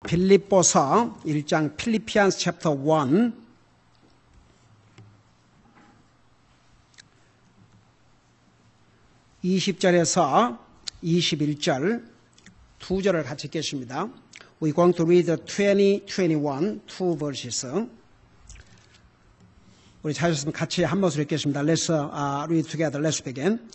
빌립보서 1장 필리피안스 챕터 1 20절에서 21절 두 절을 같이 읽겠습니다. We're going to read 20, 21, two verses. 우리 찾으셨으면 같이 한 번으로 읽겠습니다. Let's read together. Let's begin.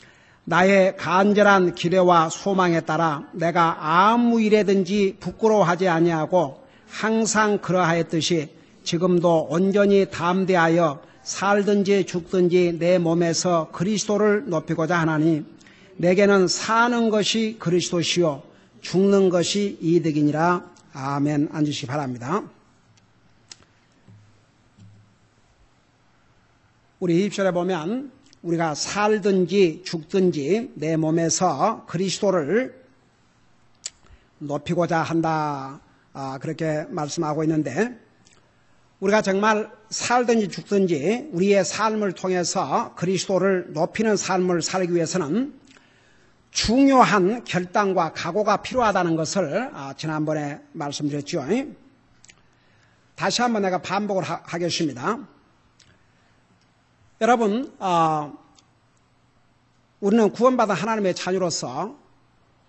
나의 간절한 기대와 소망에 따라 내가 아무 일에든지 부끄러워하지 아니하고 항상 그러하였듯이 지금도 온전히 담대하여 살든지 죽든지 내 몸에서 그리스도를 높이고자 하나니 내게는 사는 것이 그리스도시요 죽는 것이 이득이니라. 아멘. 앉으시기 바랍니다. 우리 1절에 보면 우리가 살든지 죽든지 내 몸에서 그리스도를 높이고자 한다. 그렇게 말씀하고 있는데 우리가 정말 살든지 죽든지 우리의 삶을 통해서 그리스도를 높이는 삶을 살기 위해서는 중요한 결단과 각오가 필요하다는 것을 지난번에 말씀드렸죠. 다시 한번 내가 반복을 하겠습니다. 여러분, 우리는 구원받은 하나님의 자녀로서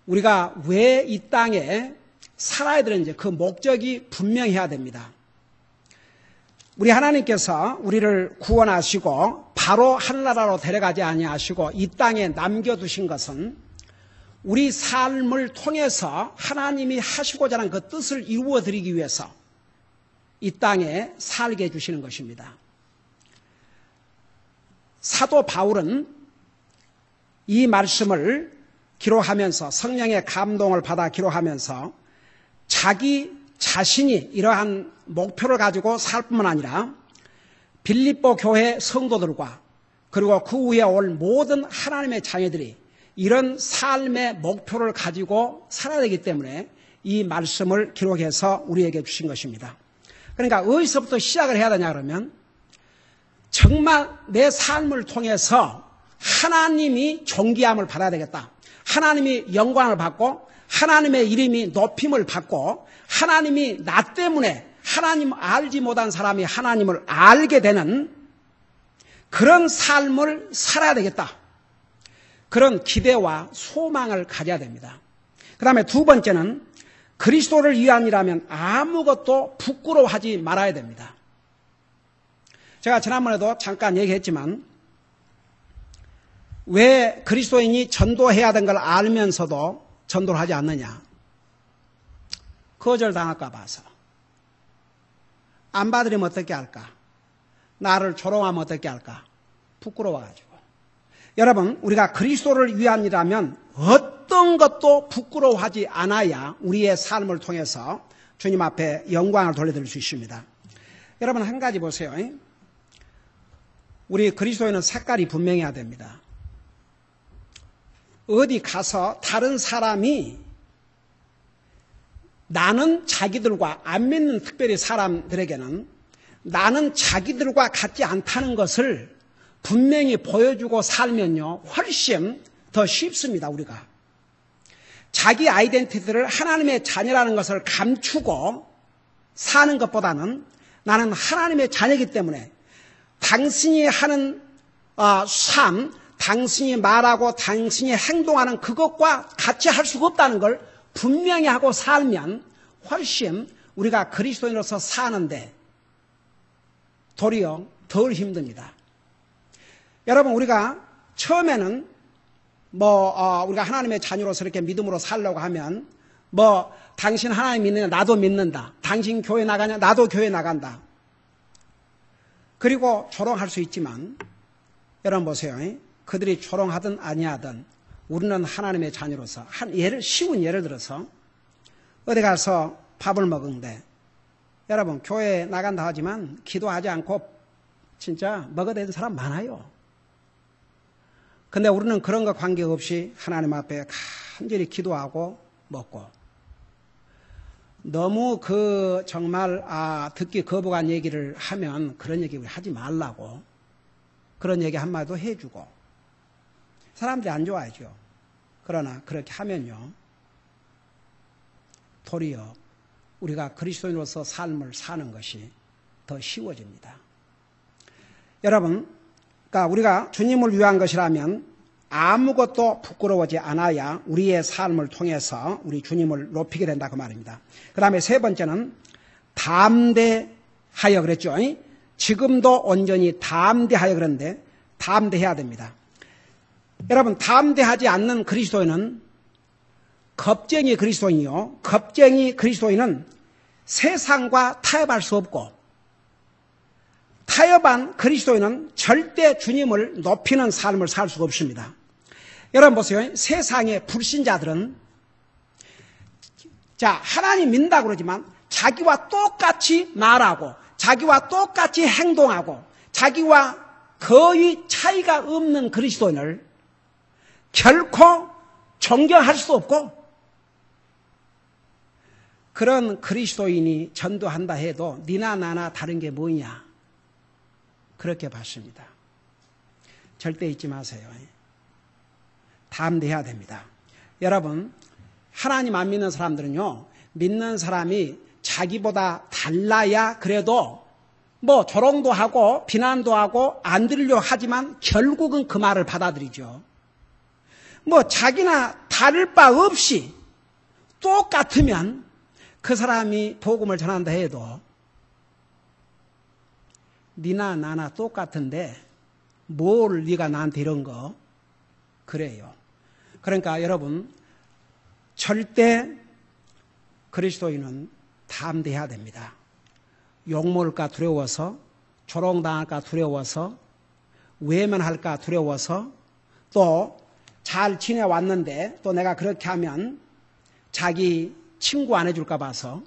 우리가 왜 이 땅에 살아야 되는지 그 목적이 분명해야 됩니다. 우리 하나님께서 우리를 구원하시고 바로 하늘나라로 데려가지 아니하시고 이 땅에 남겨두신 것은 우리 삶을 통해서 하나님이 하시고자 하는 그 뜻을 이루어드리기 위해서 이 땅에 살게 해주시는 것입니다. 사도 바울은 이 말씀을 기록하면서 성령의 감동을 받아 기록하면서 자기 자신이 이러한 목표를 가지고 살 뿐만 아니라 빌립보 교회 성도들과 그리고 그 위에 올 모든 하나님의 자녀들이 이런 삶의 목표를 가지고 살아야 되기 때문에 이 말씀을 기록해서 우리에게 주신 것입니다. 그러니까 어디서부터 시작을 해야 되냐 그러면 정말 내 삶을 통해서 하나님이 존귀함을 받아야 되겠다. 하나님이 영광을 받고 하나님의 이름이 높임을 받고 하나님이 나 때문에 하나님 알지 못한 사람이 하나님을 알게 되는 그런 삶을 살아야 되겠다. 그런 기대와 소망을 가져야 됩니다. 그 다음에 두 번째는 그리스도를 위한 일이라면 아무것도 부끄러워하지 말아야 됩니다. 제가 지난번에도 잠깐 얘기했지만 왜 그리스도인이 전도해야 되는 걸 알면서도 전도를 하지 않느냐. 거절당할까 봐서. 안 받으려면 어떻게 할까? 나를 조롱하면 어떻게 할까? 부끄러워가지고. 여러분, 우리가 그리스도를 위한 일이라면 어떤 것도 부끄러워하지 않아야 우리의 삶을 통해서 주님 앞에 영광을 돌려드릴 수 있습니다. 여러분, 한 가지 보세요. 우리 그리스도인은 색깔이 분명해야 됩니다. 어디 가서 다른 사람이 나는 자기들과 안 믿는 특별히 사람들에게는 나는 자기들과 같지 않다는 것을 분명히 보여주고 살면요 훨씬 더 쉽습니다. 우리가 자기 아이덴티티를 하나님의 자녀라는 것을 감추고 사는 것보다는 나는 하나님의 자녀이기 때문에 당신이 하는 삶, 당신이 말하고 당신이 행동하는 그것과 같이 할 수가 없다는 걸 분명히 하고 살면 훨씬 우리가 그리스도인으로서 사는데 도리어 덜 힘듭니다. 여러분, 우리가 처음에는 우리가 하나님의 자녀로서 이렇게 믿음으로 살려고 하면 당신 하나님 믿느냐? 나도 믿는다. 당신 교회 나가냐? 나도 교회 나간다. 그리고 조롱할 수 있지만 여러분 보세요. 그들이 조롱하든 아니하든 우리는 하나님의 자녀로서 쉬운 예를 들어서 어디 가서 밥을 먹은데 여러분 교회 나간다 하지만 기도하지 않고 진짜 먹어대는 사람 많아요. 근데 우리는 그런 거 관계없이 하나님 앞에 간절히 기도하고 먹고 너무 정말 듣기 거부한 얘기를 하면 그런 얘기 우리 하지 말라고 그런 얘기 한마디도 해주고 사람들이 안 좋아하죠. 그러나 그렇게 하면요 도리어 우리가 그리스도인으로서 삶을 사는 것이 더 쉬워집니다. 여러분, 그러니까 우리가 주님을 위한 것이라면 아무것도 부끄러워하지 않아야 우리의 삶을 통해서 우리 주님을 높이게 된다 그 말입니다. 그 다음에 세 번째는 담대하여 그랬죠. 지금도 온전히 담대하여 그랬는데 담대해야 됩니다. 여러분, 담대하지 않는 그리스도인은 겁쟁이 그리스도인이요. 겁쟁이 그리스도인은 세상과 타협할 수 없고 타협한 그리스도인은 절대 주님을 높이는 삶을 살 수가 없습니다. 여러분 보세요. 세상의 불신자들은 하나님 믿는다고 그러지만 자기와 똑같이 말하고 자기와 똑같이 행동하고 자기와 거의 차이가 없는 그리스도인을 결코 존경할 수 없고 그런 그리스도인이 전도한다 해도 니나 나나 다른 게 뭐냐 그렇게 봤습니다. 절대 잊지 마세요. 담대해야 됩니다. 여러분, 하나님 안 믿는 사람들은요, 믿는 사람이 자기보다 달라야 그래도 뭐 조롱도 하고 비난도 하고 안 들으려 하지만 결국은 그 말을 받아들이죠. 뭐 자기나 다를 바 없이 똑같으면 그 사람이 복음을 전한다 해도 니나 나나 똑같은데 뭘 네가 나한테 이런 거 그래요. 그러니까 여러분 절대 그리스도인은 담대해야 됩니다. 욕먹을까 두려워서 조롱당할까 두려워서 외면할까 두려워서 또 잘 지내왔는데 또 내가 그렇게 하면 자기 친구 안 해줄까 봐서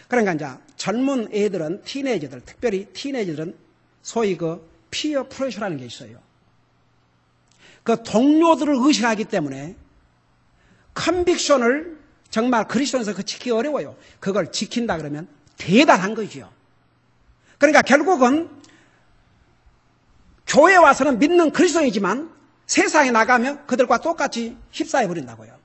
그러니까 이제 젊은 애들은 티네이저들 특별히 티네이저들은 소위 그 피어 프레셔라는 게 있어요. 그 동료들을 의식하기 때문에 컨빅션을 정말 그리스도인에서 지키기 어려워요. 그걸 지킨다 그러면 대단한 거죠. 그러니까 결국은 교회에 와서는 믿는 그리스도인이지만 세상에 나가면 그들과 똑같이 휩싸여 버린다고요.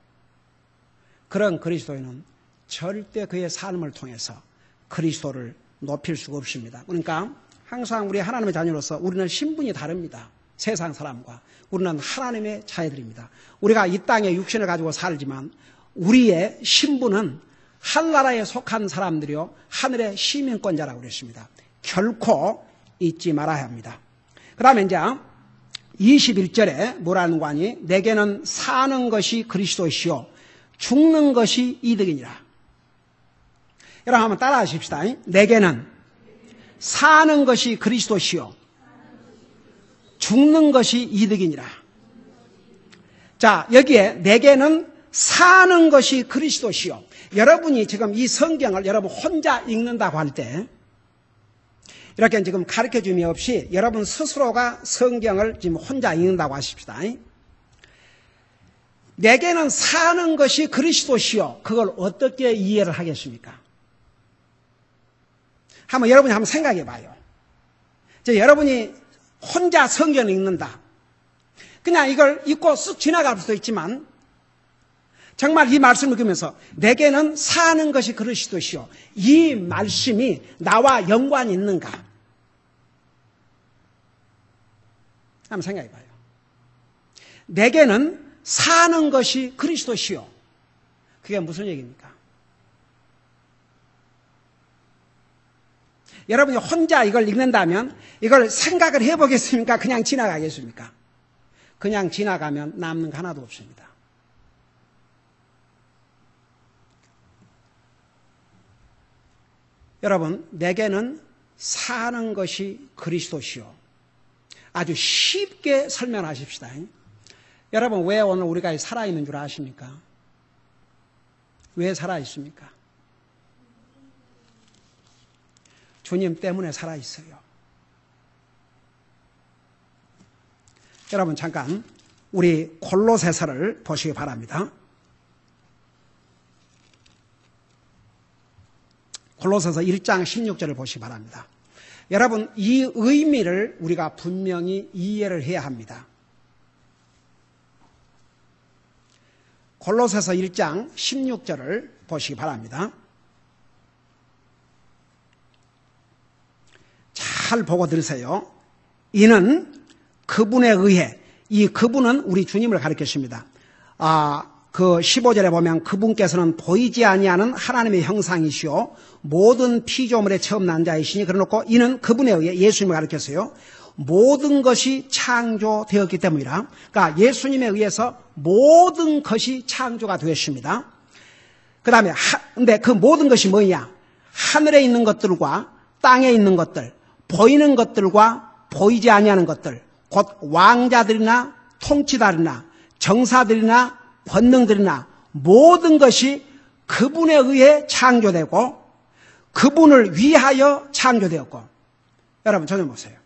그런 그리스도인은 절대 그의 삶을 통해서 그리스도를 높일 수가 없습니다. 그러니까 항상 우리 하나님의 자녀로서 우리는 신분이 다릅니다. 세상 사람과 우리는 하나님의 자녀들입니다. 우리가 이 땅에 육신을 가지고 살지만 우리의 신분은 한나라에 속한 사람들이요 하늘의 시민권자라고 그랬습니다. 결코 잊지 말아야 합니다. 그 다음에 이제 21절에 뭐라는 거 아니? 내게는 사는 것이 그리스도시요 죽는 것이 이득이니라. 여러분 한번 따라 하십시다. 내게는 사는 것이 그리스도시요 죽는 것이 이득이니라. 자, 여기에 내게는 사는 것이 그리스도시요. 여러분이 지금 이 성경을 여러분 혼자 읽는다고 할 때 이렇게 지금 가르쳐 줌이 없이 여러분 스스로가 성경을 지금 혼자 읽는다고 하십시다. 내게는 사는 것이 그리스도시요. 그걸 어떻게 이해를 하겠습니까? 여러분이 한번 생각해 봐요. 여러분이 혼자 성경을 읽는다. 그냥 이걸 읽고 쓱 지나갈 수도 있지만 정말 이 말씀을 읽으면서 내게는 사는 것이 그리스도시요. 이 말씀이 나와 연관이 있는가? 한번 생각해 봐요. 내게는 사는 것이 그리스도시요. 그게 무슨 얘기입니까? 여러분이 혼자 이걸 읽는다면 이걸 생각을 해보겠습니까? 그냥 지나가겠습니까? 그냥 지나가면 남는 거 하나도 없습니다. 여러분, 내게는 사는 것이 그리스도시요. 아주 쉽게 설명하십시다. 여러분, 왜 오늘 우리가 살아있는 줄 아십니까? 왜 살아있습니까? 주님 때문에 살아있어요. 여러분, 잠깐 우리 골로새서를 보시기 바랍니다. 골로새서 1장 16절을 보시기 바랍니다. 여러분, 이 의미를 우리가 분명히 이해를 해야 합니다. 골로새서 1장 16절을 보시기 바랍니다. 잘 보고 들으세요. 이는 그분에 의해, 이 그분은 우리 주님을 가리켰습니다. 그 15절에 보면 그분께서는 보이지 아니하는 하나님의 형상이시오 모든 피조물의 처음 난 자이시니, 그래놓고 이는 그분에 의해 예수님을 가리켰어요. 모든 것이 창조되었기 때문이라. 그러니까 예수님에 의해서 모든 것이 창조가 되었습니다. 그 다음에 근데 그 모든 것이 뭐냐? 하늘에 있는 것들과 땅에 있는 것들, 보이는 것들과 보이지 아니하는 것들, 곧 왕자들이나 통치자들이나 정사들이나 권능들이나 모든 것이 그분에 의해 창조되고 그분을 위하여 창조되었고. 여러분 저좀 보세요.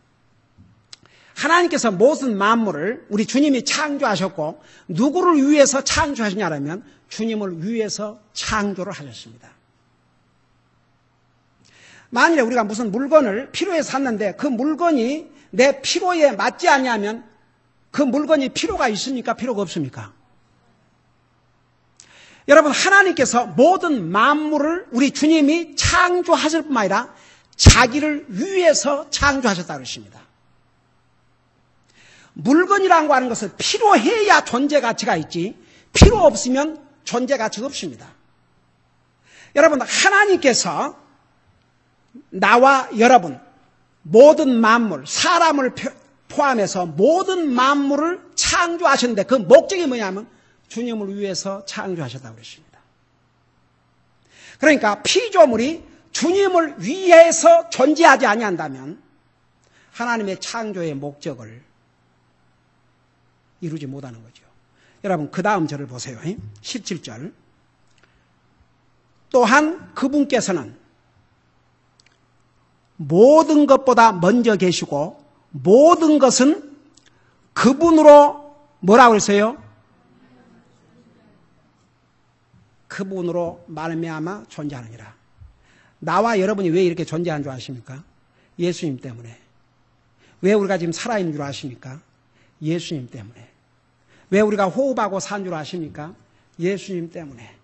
하나님께서 모든 만물을 우리 주님이 창조하셨고 누구를 위해서 창조하시냐면 주님을 위해서 창조를 하셨습니다. 만일에 우리가 무슨 물건을 필요해서 샀는데 그 물건이 내 필요에 맞지 않냐면 그 물건이 필요가 있습니까? 필요가 없습니까? 여러분, 하나님께서 모든 만물을 우리 주님이 창조하실 뿐만 아니라 자기를 위해서 창조하셨다고 그러십니다. 물건이라고 하는 것은 필요해야 존재 가치가 있지 필요 없으면 존재 가치가 없습니다. 여러분, 하나님께서 나와 여러분 모든 만물, 사람을 포함해서 모든 만물을 창조하셨는데 그 목적이 뭐냐면 주님을 위해서 창조하셨다고 그랬습니다. 그러니까 피조물이 주님을 위해서 존재하지 아니한다면 하나님의 창조의 목적을 이루지 못하는 거죠. 여러분 그 다음 절을 보세요. 17절. 또한 그분께서는 모든 것보다 먼저 계시고 모든 것은 그분으로 뭐라고 했어요? 그분으로 말미암아 존재하느니라. 나와 여러분이 왜 이렇게 존재하는 줄 아십니까? 예수님 때문에. 왜 우리가 지금 살아있는 줄 아십니까? 예수님 때문에. 왜 우리가 호흡하고 사는 줄 아십니까? 예수님 때문에.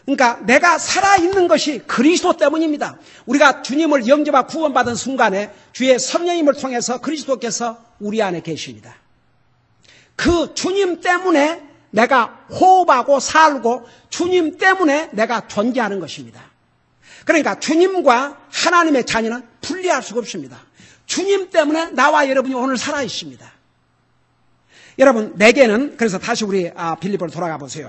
그러니까 내가 살아있는 것이 그리스도 때문입니다. 우리가 주님을 영접하고 구원받은 순간에 주의 성령님을 통해서 그리스도께서 우리 안에 계십니다. 그 주님 때문에 내가 호흡하고 살고 주님 때문에 내가 존재하는 것입니다. 그러니까 주님과 하나님의 자녀는 분리할 수가 없습니다. 주님 때문에 나와 여러분이 오늘 살아있습니다. 여러분 내게는, 그래서 다시 우리 빌립보로 돌아가 보세요.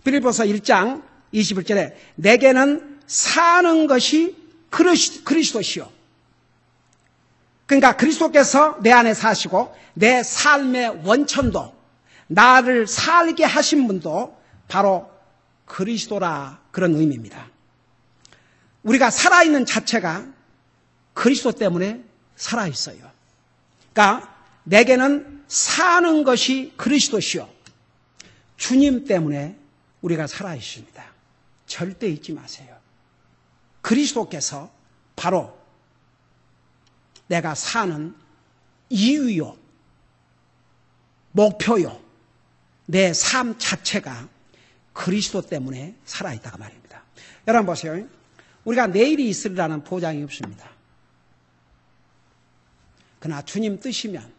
빌립보서 1장 21절에 내게는 사는 것이 그리스도시요. 그러니까 그리스도께서 내 안에 사시고 내 삶의 원천도 나를 살게 하신 분도 바로 그리스도라, 그런 의미입니다. 우리가 살아있는 자체가 그리스도 때문에 살아있어요. 그러니까 내게는 사는 것이 그리스도시요. 주님 때문에 우리가 살아있습니다. 절대 잊지 마세요. 그리스도께서 바로 내가 사는 이유요, 목표요, 내 삶 자체가 그리스도 때문에 살아있다가 말입니다. 여러분 보세요. 우리가 내일이 있으리라는 보장이 없습니다. 그러나 주님 뜻이면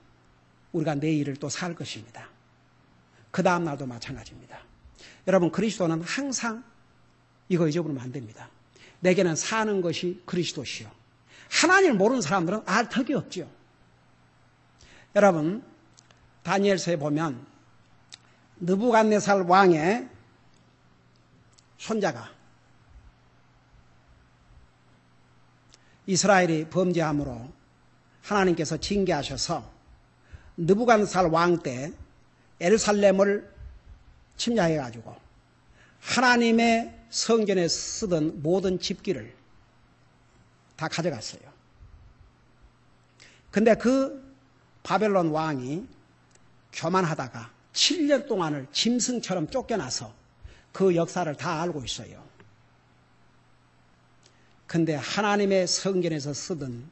우리가 내일을 또 살 것입니다. 그 다음 날도 마찬가지입니다. 여러분 그리스도는 항상 이거 잊어버리면 안 됩니다. 내게는 사는 것이 그리스도시요. 하나님을 모르는 사람들은 알 턱이 없죠. 여러분 다니엘서에 보면 느부갓네살 왕의 손자가 이스라엘이 범죄함으로 하나님께서 징계하셔서 느부갓네살 왕 때 예루살렘을 침략해가지고 하나님의 성전에 쓰던 모든 집기를 다 가져갔어요. 근데 그 바벨론 왕이 교만하다가 7년 동안을 짐승처럼 쫓겨나서 그 역사를 다 알고 있어요. 근데 하나님의 성전에서 쓰던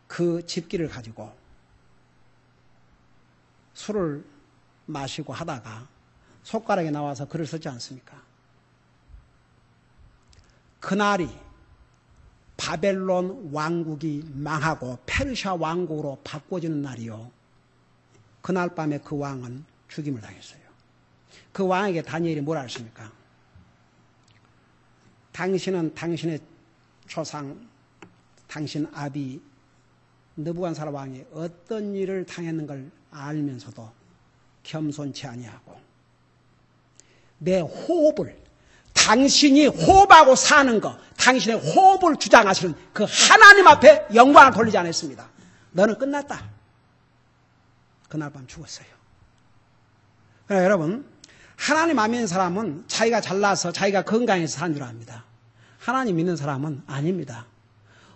그 집기를 가지고 술을 마시고 하다가 손가락에 나와서 글을 썼지 않습니까? 그날이 바벨론 왕국이 망하고 페르시아 왕국으로 바꿔지는 날이요. 그날 밤에 그 왕은 죽임을 당했어요. 그 왕에게 다니엘이 뭐라 했습니까? 당신은 당신의 조상, 당신 아비 느부갓네살 왕이 어떤 일을 당했는 걸 알면서도 겸손치 아니하고 내 호흡을, 당신이 호흡하고 사는 것, 당신의 호흡을 주장하시는 그 하나님 앞에 영광을 돌리지 않았습니다. 너는 끝났다. 그날 밤 죽었어요. 그러나 여러분, 하나님 안 믿는 사람은 자기가 잘나서 자기가 건강해서 사는 줄 압니다. 하나님 믿는 사람은 아닙니다.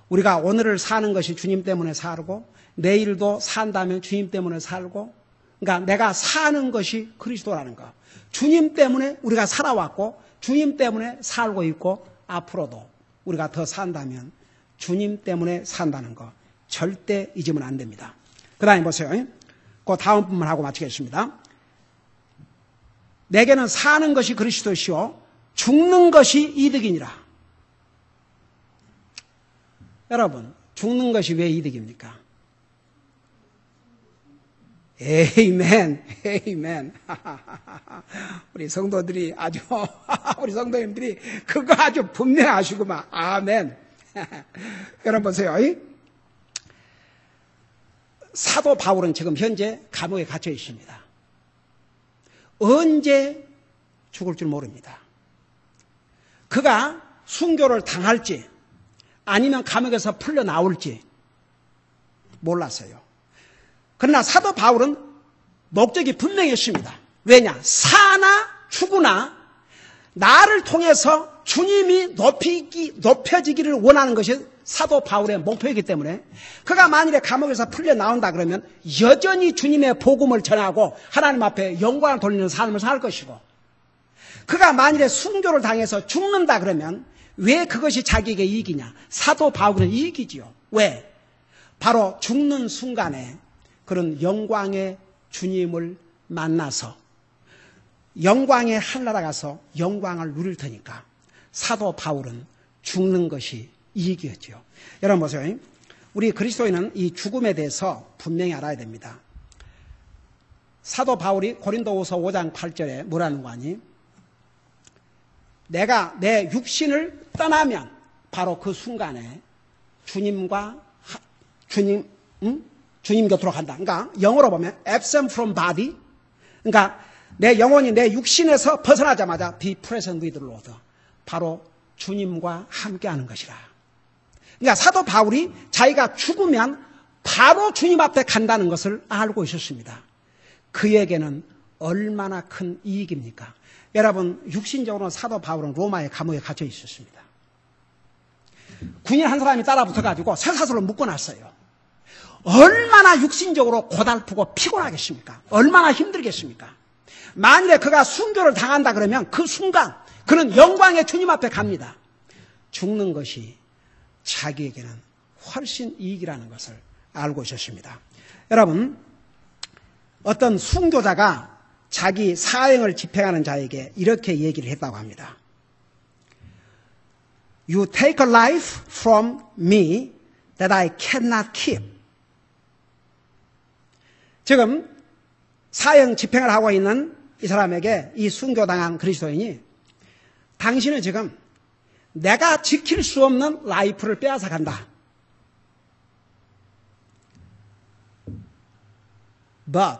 우리가 오늘을 사는 것이 주님 때문에 살고 내일도 산다면 주님 때문에 살고, 그러니까 내가 사는 것이 그리스도라는 거. 주님 때문에 우리가 살아왔고 주님 때문에 살고 있고 앞으로도 우리가 더 산다면 주님 때문에 산다는 거 절대 잊으면 안 됩니다. 그 다음에 보세요. 그 다음 부분 하고 마치겠습니다. 내게는 사는 것이 그리스도시요 죽는 것이 이득이니라. 여러분, 죽는 것이 왜 이득입니까? 에이멘, 에이멘. 우리 성도들이 아주, 우리 성도님들이 그거 아주 분명하시구만. 아멘. 여러분 보세요. 사도 바울은 지금 현재 감옥에 갇혀 있습니다. 언제 죽을 줄 모릅니다. 그가 순교를 당할지 아니면 감옥에서 풀려 나올지 몰랐어요. 그러나 사도 바울은 목적이 분명했습니다. 왜냐? 사나 죽으나 나를 통해서 주님이 높여지기를 원하는 것이 사도 바울의 목표이기 때문에 그가 만일에 감옥에서 풀려 나온다 그러면 여전히 주님의 복음을 전하고 하나님 앞에 영광을 돌리는 삶을 살 것이고, 그가 만일에 순교를 당해서 죽는다 그러면 왜 그것이 자기에게 이익이냐? 사도 바울은 이익이지요. 왜? 바로 죽는 순간에 그런 영광의 주님을 만나서 영광의 하늘나라 가서 영광을 누릴 테니까 사도 바울은 죽는 것이 이익이었죠. 여러분 보세요. 우리 그리스도인은 이 죽음에 대해서 분명히 알아야 됩니다. 사도 바울이 고린도후서 5장 8절에 뭐라는 거 아니? 내가 내 육신을 떠나면 바로 그 순간에 주님 곁으로 간다. 그러니까 영어로 보면 absent from body. 그러니까 내 영혼이 내 육신에서 벗어나자마자 be present with the Lord. 바로 주님과 함께하는 것이라. 그러니까 사도 바울이 자기가 죽으면 바로 주님 앞에 간다는 것을 알고 있었습니다. 그에게는 얼마나 큰 이익입니까? 여러분, 육신적으로는 사도 바울은 로마의 감옥에 갇혀 있었습니다. 군인 한 사람이 따라붙어가지고 쇠사슬로 묶어놨어요. 얼마나 육신적으로 고달프고 피곤하겠습니까? 얼마나 힘들겠습니까? 만일에 그가 순교를 당한다 그러면 그 순간 그는 영광의 주님 앞에 갑니다. 죽는 것이 자기에게는 훨씬 이익이라는 것을 알고 있었습니다. 여러분, 어떤 순교자가 자기 사형을 집행하는 자에게 이렇게 얘기를 했다고 합니다. You take a life from me that I cannot keep. 지금 사형 집행을 하고 있는 이 사람에게 이 순교당한 그리스도인이 당신은 지금 내가 지킬 수 없는 라이프를 빼앗아 간다. But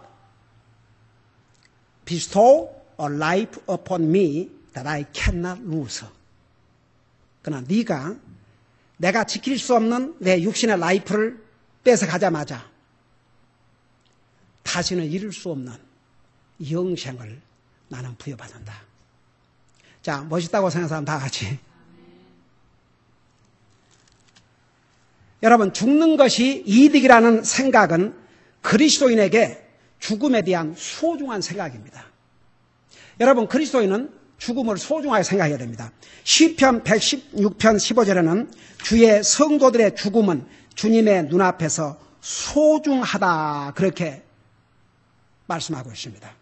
bestow a life upon me that I cannot lose. 그러나 네가 내가 지킬 수 없는 내 육신의 라이프를 뺏어 가자마자 다시는 이룰 수 없는 영생을 나는 부여받는다. 자, 멋있다고 생각하는 사람 다 같이. 여러분, 죽는 것이 이득이라는 생각은 그리스도인에게 죽음에 대한 소중한 생각입니다. 여러분, 그리스도인은 죽음을 소중하게 생각해야 됩니다. 시편 116편 15절에는 주의 성도들의 죽음은 주님의 눈앞에서 소중하다, 그렇게 말씀하고 있습니다.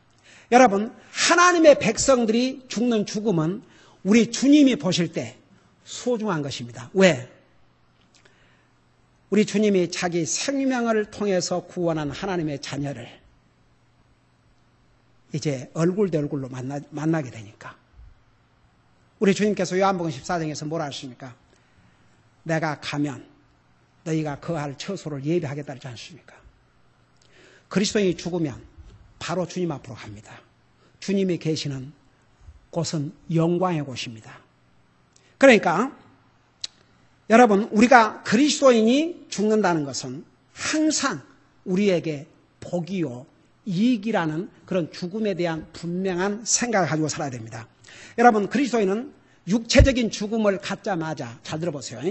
여러분, 하나님의 백성들이 죽는 죽음은 우리 주님이 보실 때 소중한 것입니다. 왜? 우리 주님이 자기 생명을 통해서 구원한 하나님의 자녀를 이제 얼굴 대 얼굴로 만나게 되니까 우리 주님께서 요한복음 14장에서 뭐라 하십니까? 내가 가면 너희가 거할 처소를 예비하겠다 하지 않습니까? 그리스도인이 죽으면 바로 주님 앞으로 갑니다. 주님이 계시는 곳은 영광의 곳입니다. 그러니까 여러분, 우리가 그리스도인이 죽는다는 것은 항상 우리에게 복이요 이익이라는 그런 죽음에 대한 분명한 생각을 가지고 살아야 됩니다. 여러분, 그리스도인은 육체적인 죽음을 갖자마자, 잘 들어보세요.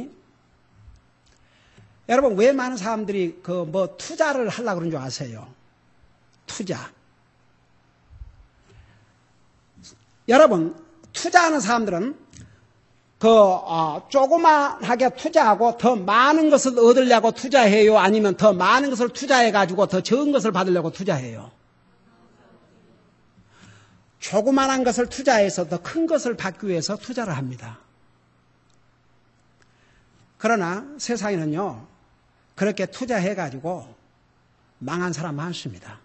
여러분, 왜 많은 사람들이 투자를 하려고 그러는 줄 아세요? 투자. 여러분, 투자하는 사람들은 조그만하게 투자하고 더 많은 것을 얻으려고 투자해요? 아니면 더 많은 것을 투자해가지고 더 적은 것을 받으려고 투자해요? 조그만한 것을 투자해서 더 큰 것을 받기 위해서 투자를 합니다. 그러나 세상에는요, 그렇게 투자해가지고 망한 사람 많습니다.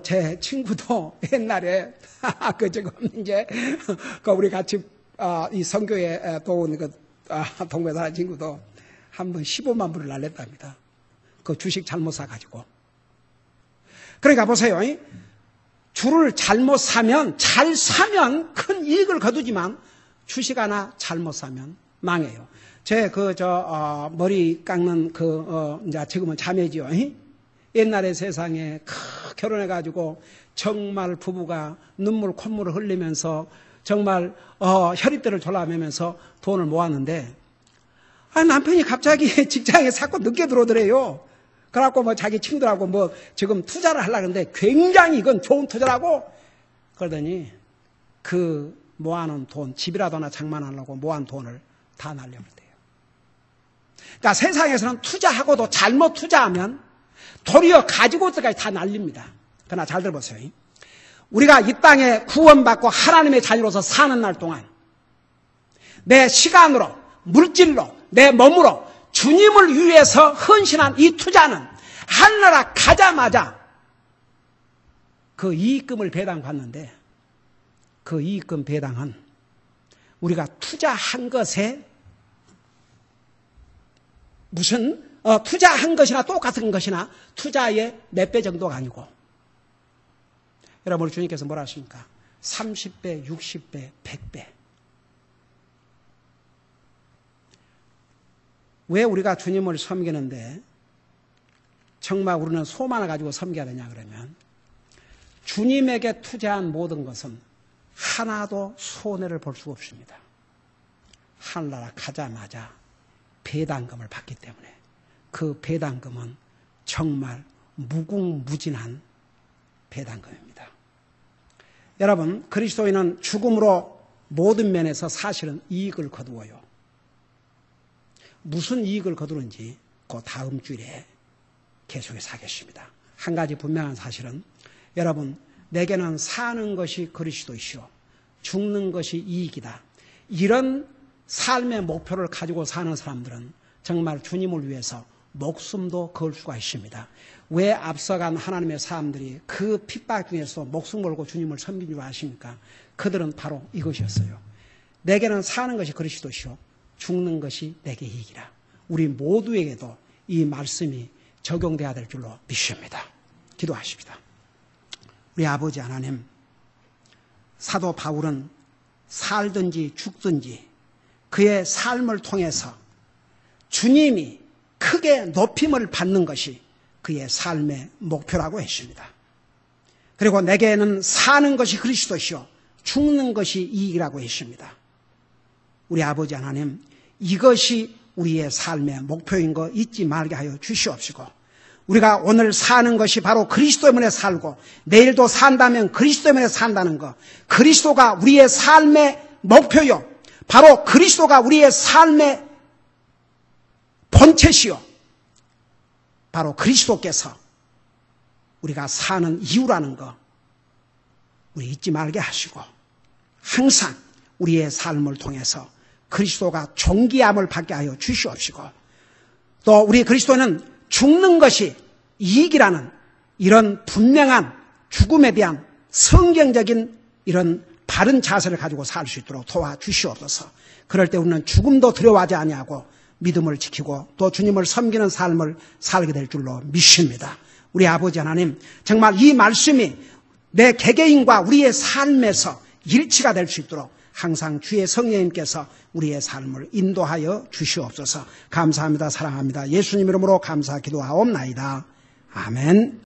제 친구도 옛날에, 우리 같이, 이 선교에 도온 동네 사는 친구도 한 번 15만 불을 날렸답니다. 주식 잘못 사가지고. 그러니까 보세요. 주를 잘못 사면, 잘 사면 큰 이익을 거두지만 주식 하나 잘못 사면 망해요. 머리 깎는 이제 지금은 자매지요. 옛날에 세상에 결혼해가지고 정말 부부가 눈물 콧물을 흘리면서 정말 혈입들을 졸라매면서 돈을 모았는데 남편이 갑자기 직장에 자꾸 늦게 들어오더래요. 그래갖고 자기 친구들하고 지금 투자를 하려고 하는데 굉장히 이건 좋은 투자라고 그러더니 모아놓은 돈, 집이라도 하나 장만하려고 모아놓은 돈을 다 날려버렸대요. 그러니까 세상에서는 투자하고도 잘못 투자하면 도리어 가지고 있어까지 다 날립니다. 그러나 잘 들어보세요. 우리가 이 땅에 구원받고 하나님의 자녀로서 사는 날 동안 내 시간으로, 물질로, 내 몸으로 주님을 위해서 헌신한 이 투자는 하늘나라 가자마자 이익금을 배당받는데 이익금 배당은 우리가 투자한 것에 투자한 것이나 똑같은 것이나 투자의 몇 배 정도가 아니고 여러분, 우리 주님께서 뭐라 하십니까? 30배, 60배, 100배. 왜 우리가 주님을 섬기는데 정말 우리는 소망을 가지고 섬겨야 되냐 그러면 주님에게 투자한 모든 것은 하나도 손해를 볼 수가 없습니다. 하늘나라 가자마자 배당금을 받기 때문에 그 배당금은 정말 무궁무진한 배당금입니다. 여러분, 그리스도인은 죽음으로 모든 면에서 사실은 이익을 거두어요. 무슨 이익을 거두는지 그 다음 주일에 계속해서 하겠습니다. 한 가지 분명한 사실은 여러분, 내게는 사는 것이 그리스도이시오, 죽는 것이 이익이다. 이런 삶의 목표를 가지고 사는 사람들은 정말 주님을 위해서 목숨도 걸 수가 있습니다. 왜 앞서간 하나님의 사람들이 그 핍박 중에서 목숨 걸고 주님을 섬긴 줄 아십니까? 그들은 바로 이것이었어요. 내게는 사는 것이 그리스도시요 죽는 것이 내게 이익이라. 우리 모두에게도 이 말씀이 적용돼야 될 줄로 믿습니다. 기도하십시다. 우리 아버지 하나님, 사도 바울은 살든지 죽든지 그의 삶을 통해서 주님이 크게 높임을 받는 것이 그의 삶의 목표라고 했습니다. 그리고 내게는 사는 것이 그리스도시요 죽는 것이 이익이라고 했습니다. 우리 아버지 하나님, 이것이 우리의 삶의 목표인 거 잊지 말게 하여 주시옵시고, 우리가 오늘 사는 것이 바로 그리스도 때문에 살고 내일도 산다면 그리스도 때문에 산다는 것, 그리스도가 우리의 삶의 목표요, 바로 그리스도가 우리의 삶의 본체시요, 바로 그리스도께서 우리가 사는 이유라는 것 우리 잊지 말게 하시고, 항상 우리의 삶을 통해서 그리스도가 존귀함을 받게 하여 주시옵시고, 또 우리 그리스도는 죽는 것이 이익이라는 이런 분명한 죽음에 대한 성경적인 이런 바른 자세를 가지고 살 수 있도록 도와주시옵소서. 그럴 때 우리는 죽음도 두려워하지 아니하고 믿음을 지키고 또 주님을 섬기는 삶을 살게 될 줄로 믿습니다. 우리 아버지 하나님, 정말 이 말씀이 내 개개인과 우리의 삶에서 일치가 될 수 있도록 항상 주의 성령님께서 우리의 삶을 인도하여 주시옵소서. 감사합니다. 사랑합니다. 예수님 이름으로 감사 기도하옵나이다. 아멘.